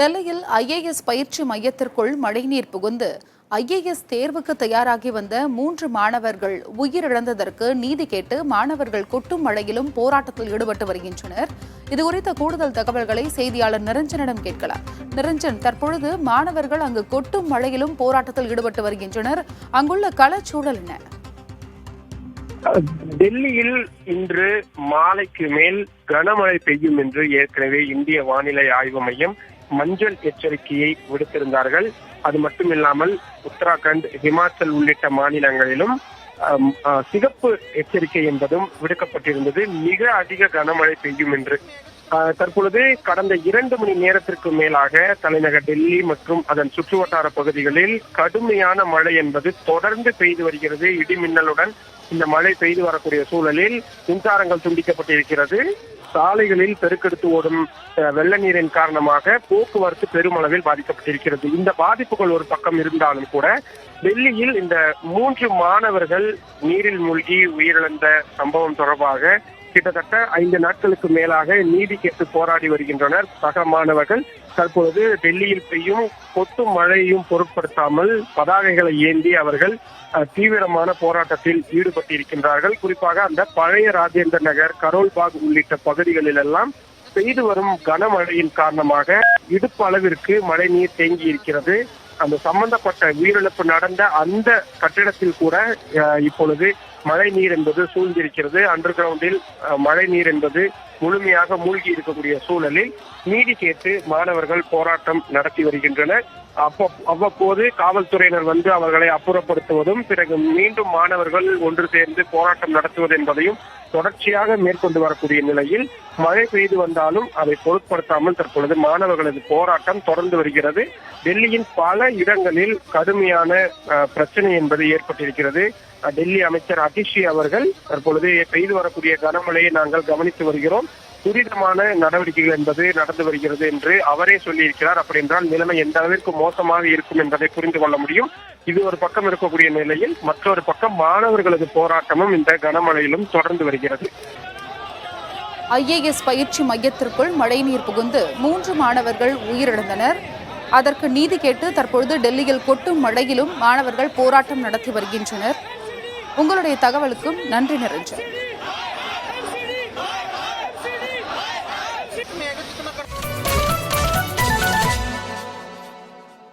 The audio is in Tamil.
டெல்லியில் ஐஏஎஸ் பயிற்சி மையத்திற்குள் மழைநீர் புகுந்து ஐஏஎஸ் தேர்வுக்கு தயாராகி வந்த 3 மாணவர்கள் உயிரிழந்ததற்கு நீதி கேட்டு மாணவர்கள் கொட்டும் மழையிலும் போராட்டத்தில் ஈடுபட்டு வருகின்றனர். இதுகுறித்த கூடுதல் தகவல்களை செய்தியாளர் நிரஞ்சனிடம் கேட்கலாம். நிரஞ்சன், தற்பொழுது மாணவர்கள் அங்கு கொட்டும் மழையிலும் போராட்டத்தில் ஈடுபட்டு வருகின்றனர். அங்குள்ள களச்சூழல் என்ன? டெல்லியில் இன்று மாலைக்கு மேல் கனமழை பெய்யும் என்று ஏற்கனவே இந்திய வானிலை ஆய்வு மையம் மஞ்சள் எச்சரிக்கையை விடுத்திருந்தார்கள். அது மட்டுமில்லாமல் உத்தராகண்ட், ஹிமாச்சல் உள்ளிட்ட மாநிலங்களிலும் சிகப்பு எச்சரிக்கை என்பதும் விடுக்கப்பட்டிருந்தது. மிக அதிக கனமழை பெய்யும் என்று. தற்பொழுது கடந்த 2 மணி நேரத்திற்கு மேலாக தலைநகர் டெல்லி மற்றும் அதன் சுற்றுவட்டார பகுதிகளில் கடுமையான மழை என்பது தொடர்ந்து பெய்து வருகிறது. இடிமின்னலுடன் இந்த மழை பெய்து வரக்கூடிய சூழலில் மின்சாரங்கள் துண்டிக்கப்பட்டிருக்கிறது. சாலைகளில் பெருக்கெடுத்து ஓடும் வெள்ள நீரின் காரணமாக போக்குவரத்து பெருமளவில் பாதிக்கப்பட்டிருக்கிறது. இந்த பாதிப்புகள் ஒரு பக்கம் இருந்தாலும் கூட டெல்லியில் இந்த 3 மாணவர்கள் நீரில் மூழ்கி உயிரிழந்த சம்பவம் தொடர்பாக கிட்டத்தட்ட 5 நாட்களுக்கு மேலாக நீதி கேட்டு போராடி வருகின்றனர். சக மாணவர்கள் தற்பொழுது டெல்லியில் பெய்யும் கொட்டும் மழையையும் பொருட்படுத்தாமல் பதாகைகளை ஏந்தி அவர்கள் தீவிரமான போராட்டத்தில் ஈடுபட்டிருக்கின்றார்கள். குறிப்பாக அந்த பழைய ராஜேந்திர நகர், கரோல்பாக் உள்ளிட்ட பகுதிகளில் எல்லாம் பெய்து வரும் கனமழையின் காரணமாக இடுப்பு அளவிற்கு மழை நீர் தேங்கி இருக்கிறது. அந்த சம்பந்தப்பட்ட உயிரிழப்பு நடந்த அந்த கட்டிடத்தில் கூட இப்பொழுது மழை நீர் என்பது சூழ்ந்திருக்கிறது. அண்டர் கிரவுண்டில் மழை நீர் என்பது முழுமையாக மூழ்கி இருக்கக்கூடிய சூழலில் நீதி கேட்டு மாணவர்கள் போராட்டம் நடத்தி வருகின்றனர். அவ்வப்போது காவல்துறையினர் வந்து அவர்களை அப்புறப்படுத்துவதும், பிறகு மீண்டும் மாணவர்கள் ஒன்று சேர்ந்து போராட்டம் நடத்துவது என்பதையும் தொடர்ச்சியாக மேற்கொண்டு வரக்கூடிய நிலையில் மழை பெய்து வந்தாலும் அதை பொருட்படுத்தாமல் தற்பொழுது மாணவர்களது போராட்டம் தொடர்ந்து வருகிறது. டெல்லியின் பல இடங்களில் கடுமையான பிரச்சனை என்பது ஏற்பட்டிருக்கிறது. டெல்லி அமைச்சர் அதிஷி அவர்கள் தற்பொழுது பெய்து வரக்கூடிய கனமழையை நாங்கள் கவனித்து வருகிறோம், துரிதமான நடவடிக்கைகள் என்பது நடந்து வருகிறது என்று அவரே சொல்லியிருக்கிறார். அப்படி என்றால் நிலைமை எந்த அளவிற்கு மோசமாக இருக்கும் என்பதை புரிந்து கொள்ள முடியும். இது ஒரு பக்கம் இருக்கக்கூடிய நிலையில் மற்றொரு பக்கம் மாணவர்களது போராட்டமும் இந்த கனமழையிலும் தொடர்ந்து வருகிறது. ஐஏஎஸ் பயிற்சி மையத்திற்குள் மழைநீர் புகுந்து 3 மாணவர்கள் உயிரிழந்தனர். அதற்கு நீதி கேட்டு தற்பொழுது டெல்லியில் கொட்டும் மழையிலும் மாணவர்கள் போராட்டம் நடத்தி வருகின்றனர். உங்களுடைய தகவலுக்கும் நன்றி நிரஞ்சன்.